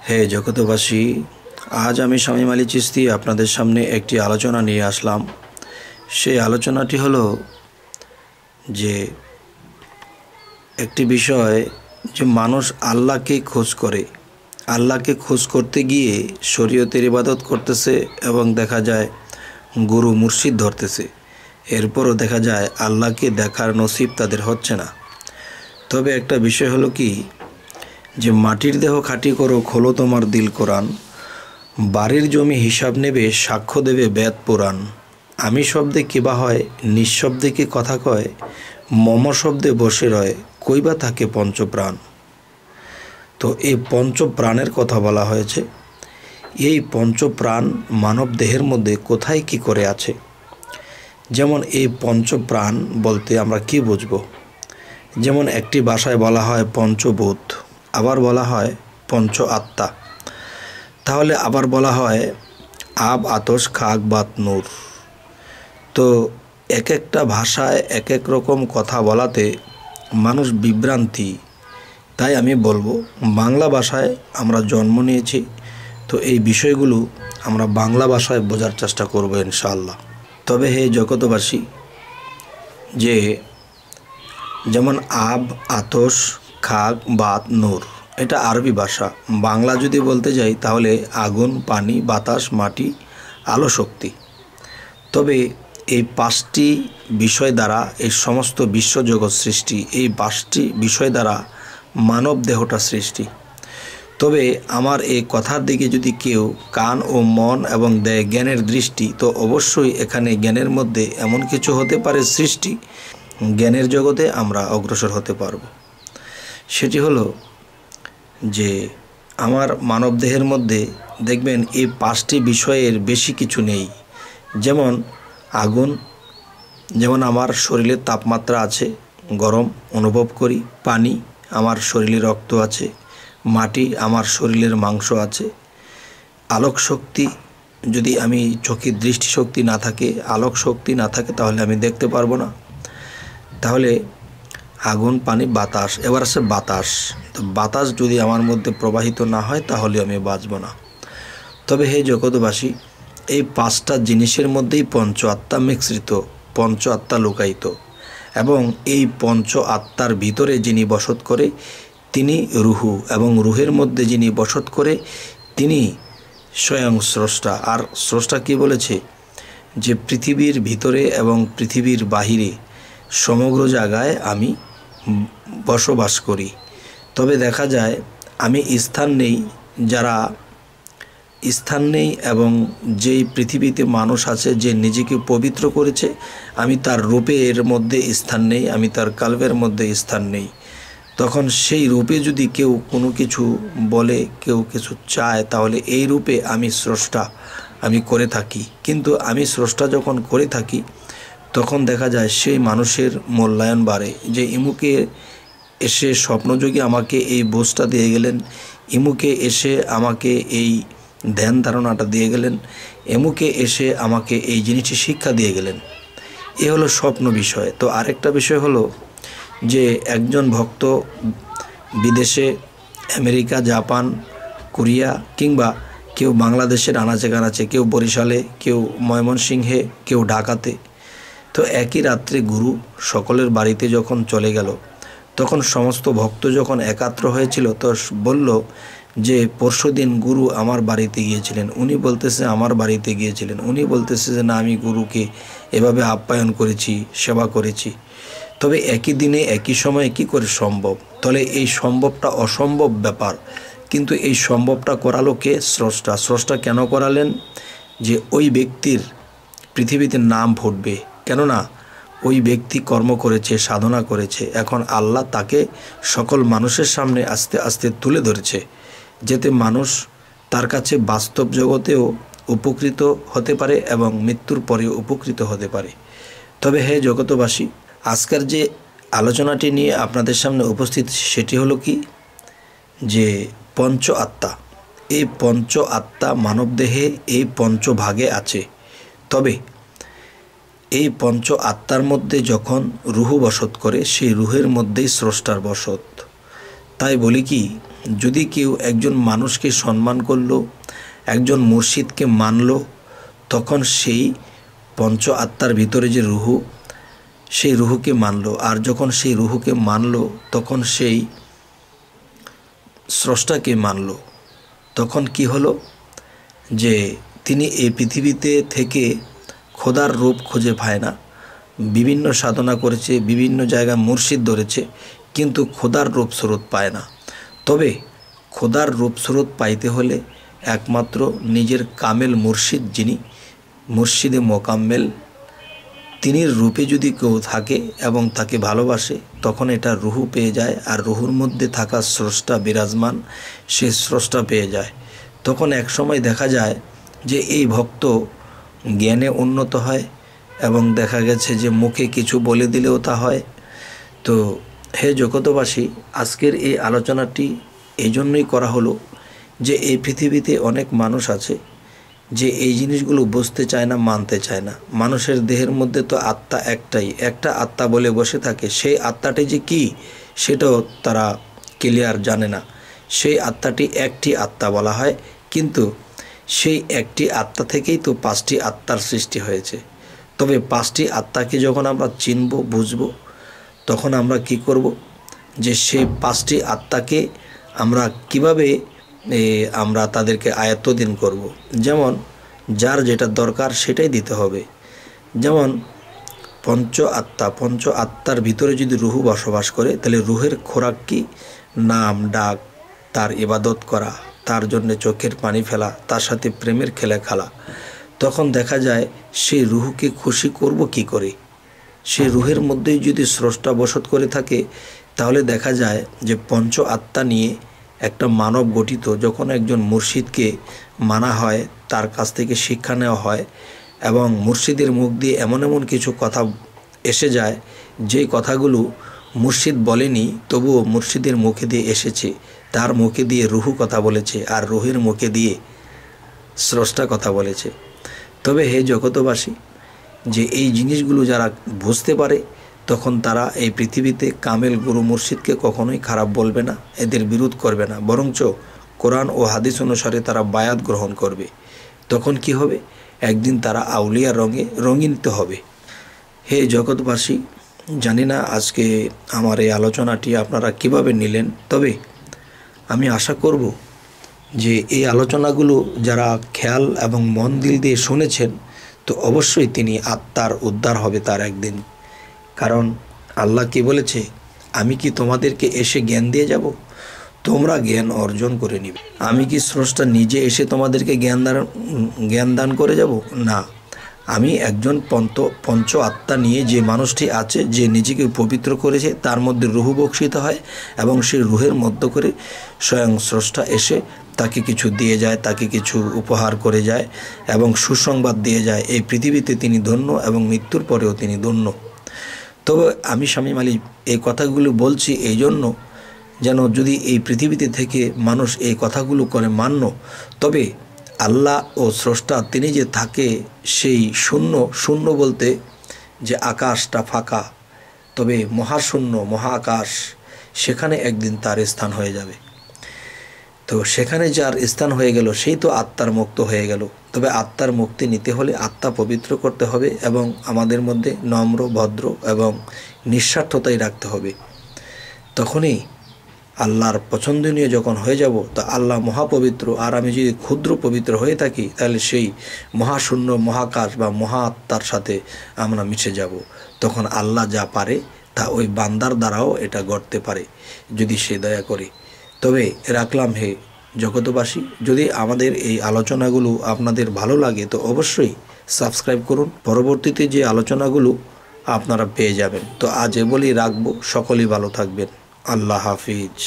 হে জগতবাসী, আজ আমি শামীম আলী চিশতি আপনাদের সামনে একটি আলোচনা নিয়ে আসলাম। সেই আলোচনাটি হলো যে একটি বিষয় যে মানুষ আল্লাহকে খোঁজ করে, আল্লাহকে খোঁজ করতে গিয়ে শরীয়তের ইবাদত করতেছে এবং দেখা যায় গুরু মুর্শিদ ধরতেছে, এরপরও দেখা যায় আল্লাহকে দেখার নসিব তাদের হচ্ছে না। তবে একটা বিষয় হলো কি, যে মাটির দেহ খাঁটি করো, খোলো তোমার দিল কোরআন, বাড়ির জমি হিসাব নেবে, সাক্ষ্য দেবে বেদ পুরাণ। আমি শব্দে কিবা হয়, নিঃশব্দে কি কথা কয়, মম শব্দে বসে রয়, কইবা থাকে পঞ্চপ্রাণ। তো এই পঞ্চপ্রাণের কথা বলা হয়েছে। এই পঞ্চপ্রাণ মানব দেহের মধ্যে কোথায় কি করে আছে। যেমন এই পঞ্চপ্রাণ বলতে আমরা কি বুঝব? যেমন একটি ভাষায় বলা হয় পঞ্চভূত, আবার বলা হয় পঞ্চ আত্মা, তাহলে আবার বলা হয় আব, আতশ, খাক, বাত, নূর। তো এক একটা ভাষায় এক এক রকম কথা বলাতে মানুষ বিভ্রান্তি। তাই আমি বলবো, বাংলা ভাষায় আমরা জন্ম নিয়েছি, তো এই বিষয়গুলো আমরা বাংলা ভাষায় বোঝার চেষ্টা করব ইনশাআল্লাহ। তবে হে জগতবাসী, যে যেমন আব, আতশ, খাক, বাত, নূর, এটা আরবি ভাষা। বাংলা যদি বলতে যাই তাহলে আগুন, পানি, বাতাস, মাটি, আলো, শক্তি। তবে এই পাঁচটি বিষয় দ্বারা এই সমস্ত বিশ্বজগৎ সৃষ্টি, এই পাঁচটি বিষয় দ্বারা মানব দেহটা সৃষ্টি। তবে আমার এই কথার দিকে যদি কেউ কান ও মন এবং দেয় জ্ঞানের দৃষ্টি, তো অবশ্যই এখানে জ্ঞানের মধ্যে এমন কিছু হতে পারে সৃষ্টি, জ্ঞানের জগতে আমরা অগ্রসর হতে পারব। সেটি হলো যে আমার মানব দেহের মধ্যে দেখবেন এই পাঁচটি বিষয়ের বেশি কিছু নেই। যেমন আগুন, যেমন আমার শরীরের তাপমাত্রা আছে, গরম অনুভব করি। পানি, আমার শরীরে রক্ত আছে। মাটি, আমার শরীরের মাংস আছে। আলোক শক্তি, যদি আমি চোখের দৃষ্টিশক্তি না থাকে, আলোক শক্তি না থাকে, তাহলে আমি দেখতে পারবো না। তাহলে আগুন, পানি, বাতাস। এবার আছে বাতাস। তো বাতাস যদি আমার মধ্যে প্রবাহিত না হয় তাহলে আমি বাঁচব না। তবে হে জগতবাসী, এই পাঁচটা জিনিসের মধ্যেই পঞ্চ আত্মা মিশ্রিত, পঞ্চ আত্মা লুকায়িত, এবং এই পঞ্চ আত্মার ভিতরে যিনি বসত করে তিনি রুহু, এবং রুহের মধ্যে যিনি বসত করে তিনি স্বয়ং স্রষ্টা। আর স্রষ্টা কি বলেছে? যে পৃথিবীর ভিতরে এবং পৃথিবীর বাহিরে সমগ্র জায়গায় আমি বসবাস করি। তবে দেখা যায় আমি স্থান নেই, যারা স্থান নেই, এবং যেই পৃথিবীতে মানুষ আছে যে নিজেকে পবিত্র করেছে, আমি তার রূপের মধ্যে স্থান নেই, আমি তার কালবের মধ্যে স্থান নেই। তখন সেই রূপে যদি কেউ কোনো কিছু বলে, কেউ কিছু চায়, তাহলে এই রূপে আমি স্রষ্টা, আমি করে থাকি। কিন্তু আমি স্রষ্টা যখন করে থাকি, তখন দেখা যায় সেই মানুষের মূল্যায়ন বাড়ে, যে ইমুকে এসে স্বপ্নযোগী আমাকে এই বোঝটা দিয়ে গেলেন, ইমুকে এসে আমাকে এই ধ্যান ধারণাটা দিয়ে গেলেন, এমুকে এসে আমাকে এই জিনিসটি শিক্ষা দিয়ে গেলেন। এ হলো স্বপ্ন বিষয়। তো আরেকটা বিষয় হলো যে একজন ভক্ত বিদেশে, আমেরিকা, জাপান, কোরিয়া, কিংবা কেউ বাংলাদেশের আনাচে কানাচে, কেউ বরিশালে, কেউ ময়মনসিংহে, কেউ ঢাকাতে, তো একই রাত্রে গুরু সকলের বাড়িতে যখন চলে গেল, তখন সমস্ত ভক্ত যখন একাত্র হয়েছিল, তো বলল যে পরশুদিন গুরু আমার বাড়িতে গিয়েছিলেন, উনি বলতেছে আমার বাড়িতে গিয়েছিলেন, উনি বলতেছে যে না, আমি গুরুকে এভাবে আপ্যায়ন করেছি, সেবা করেছি। তবে একই দিনে একই সময়ে কি করে সম্ভব? তাহলে এই সম্ভবটা অসম্ভব ব্যাপার, কিন্তু এই সম্ভবটা করালো কে? স্রষ্টা। স্রষ্টা কেন করালেন? যে ওই ব্যক্তির পৃথিবীতে নাম ফুটবে, কেননা ওই ব্যক্তি কর্ম করেছে, সাধনা করেছে। এখন আল্লাহ তাকে সকল মানুষের সামনে আস্তে আস্তে তুলে ধরেছে, যাতে মানুষ তার কাছে বাস্তব জগতেও উপকৃত হতে পারে এবং মৃত্যুর পরেও উপকৃত হতে পারে। তবে হে জগতবাসী, আজকের যে আলোচনাটি নিয়ে আপনাদের সামনে উপস্থিত, সেটি হলো কি, যে পঞ্চ আত্মা। এই পঞ্চ আত্মা মানবদেহে এই পঞ্চভাগে আছে। তবে এই পঞ্চ আত্মার মধ্যে যখন রুহু বসত করে, সেই রুহের মধ্যেই স্রষ্টার বসত। তাই বলি কি, যদি কেউ একজন মানুষকে সম্মান করলো, একজন মুর্শিদকে মানলো, তখন সেই পঞ্চ আত্মার ভিতরে যে রুহু, সেই রুহুকে মানলো। আর যখন সেই রুহুকে মানলো তখন সেই স্রষ্টাকে মানলো। তখন কি হলো যে তিনি এই পৃথিবীতে থেকে খোদার রূপ খুঁজে পায় না। বিভিন্ন সাধনা করেছে, বিভিন্ন জায়গায় মুর্শিদ ধরেছে, কিন্তু খোদার রূপ স্রোত পায় না। তবে খোদার রূপ স্রোত পাইতে হলে একমাত্র নিজের কামেল মুর্শিদ, যিনি মুর্শিদে মোকাম্মেল, তিনির রূপে যদি কেউ থাকে এবং তাকে ভালোবাসে, তখন এটা রুহু পেয়ে যায়। আর রুহুর মধ্যে থাকা স্রষ্টা বিরাজমান, সে স্রষ্টা পেয়ে যায়। তখন এক সময় দেখা যায় যে এই ভক্ত জ্ঞানে উন্নত হয় এবং দেখা গেছে যে মুখে কিছু বলে দিলেও তা হয়। তো হে জগতবাসী, আজকের এই আলোচনাটি এই জন্যই করা হলো যে এই পৃথিবীতে অনেক মানুষ আছে যে এই জিনিসগুলো বুঝতে চায় না, মানতে চায় না। মানুষের দেহের মধ্যে তো আত্মা একটাই, একটা আত্মা বলে বসে থাকে। সেই আত্মাটি যে কি সেটাও তারা ক্লিয়ার জানে না। সেই আত্মাটি একটি আত্মা বলা হয়, কিন্তু সেই একটি আত্মা থেকেই তো 5টি আত্মার সৃষ্টি হয়েছে। তবে 5টি আত্মাকে যখন আমরা চিনব, বুঝব, তখন আমরা কি করব যে সেই 5টি আত্মাকে আমরা কিভাবে আমরা তাদেরকে আয়ত্তদিন করব। যেমন যার যেটা দরকার সেটাই দিতে হবে। যেমন পঞ্চ আত্মার ভিতরে যদি রুহু বসবাস করে, তাহলে রুহের খোরাক কি? নাম ডাক, তার ইবাদত করা, তার জন্য চোখের পানি ফেলা, তার সাথে প্রেমের খেলা খেলা। তখন দেখা যায় সেই রুহুকে খুশি করব কি করে? সেই রুহের মধ্যেই যদি স্রষ্টা বসত করে থাকে, তাহলে দেখা যায় যে পঞ্চ আত্মা নিয়ে একটা মানব গঠিত। যখন একজন মুর্শিদকে মানা হয়, তার কাছ থেকে শিক্ষা নেওয়া হয় এবং মুর্শিদের মুখ দিয়ে এমন এমন কিছু কথা এসে যায় যে কথাগুলো মুর্শিদ বলেনি, তবুও মুর্শিদের মুখে দিয়ে এসেছে। তার মুখে দিয়ে রুহু কথা বলেছে আর রুহের মুখে দিয়ে স্রষ্টা কথা বলেছে। তবে হে জগতবাসী, যে এই জিনিসগুলো যারা বুঝতে পারে, তখন তারা এই পৃথিবীতে কামেল গুরু মুর্শিদকে কখনোই খারাপ বলবে না, এদের বিরোধ করবে না, বরঞ্চ কোরআন ও হাদিস অনুসারে তারা বায়াত গ্রহণ করবে। তখন কি হবে? একদিন তারা আউলিয়া রঙিন হবে। হে জগৎবাসী, জানি না আজকে আমার এই আলোচনাটি আপনারা কিভাবে নিলেন। তবে আমি আশা করব যে এই আলোচনাগুলো যারা খেয়াল এবং মন দিল দিয়ে শুনেছেন, তো অবশ্যই তিনি আত্মার উদ্ধার হবে তার একদিন। কারণ আল্লাহ কি বলেছে, আমি কি তোমাদেরকে এসে জ্ঞান দিয়ে যাব? তোমরা জ্ঞান অর্জন করে নিবে। আমি কি স্রষ্টা নিজে এসে তোমাদেরকে জ্ঞান দান করে যাব? না, আমি একজন পঞ্চ আত্মা নিয়ে যে মানুষটি আছে, যে নিজেকে পবিত্র করেছে, তার মধ্যে রুহু বক্ষিত হয় এবং সেই রুহের মধ্য করে স্বয়ং স্রষ্টা এসে তাকে কিছু দিয়ে যায়, তাকে কিছু উপহার করে যায় এবং সুসংবাদ দিয়ে যায়। এই পৃথিবীতে তিনি ধন্য এবং মৃত্যুর পরেও তিনি ধন্য। তবে আমি শামীম আলী এই কথাগুলো বলছি এই জন্য, যেন যদি এই পৃথিবীতে থেকে মানুষ এই কথাগুলো করে মান্য, তবে আল্লাহ ও স্রষ্টা তিনি যে থাকে সেই শূন্য বলতে যে আকাশটা ফাঁকা, তবে মহাশূন্য মহাকাশ, সেখানে একদিন তার স্থান হয়ে যাবে। তো সেখানে যার স্থান হয়ে গেল সেই তো আত্মার মুক্ত হয়ে গেল। তবে আত্মার মুক্তি নিতে হলে আত্মা পবিত্র করতে হবে এবং আমাদের মধ্যে নম্র, ভদ্র এবং নিঃস্বার্থতাই রাখতে হবে। তখনই আল্লাহর পছন্দনীয় যখন হয়ে যাব, তা আল্লাহ মহাপবিত্র, আর আমি যদি ক্ষুদ্র পবিত্র হয়ে থাকি, তাহলে সেই মহাশূন্য মহাকাশ বা মহা আত্মার সাথে আমরা মিশে যাব। তখন আল্লাহ যা পারে তা ওই বান্দার দ্বারাও এটা গড়তে পারে, যদি সে দয়া করে। তবে রাখলাম হে জগতবাসী, যদি আমাদের এই আলোচনাগুলো আপনাদের ভালো লাগে, তো অবশ্যই সাবস্ক্রাইব করুন। পরবর্তীতে যে আলোচনাগুলো আপনারা পেয়ে যাবেন। তো আজ এ বলেই রাখবো, সকলেই ভালো থাকবেন। আল্লাহ হাফিজ।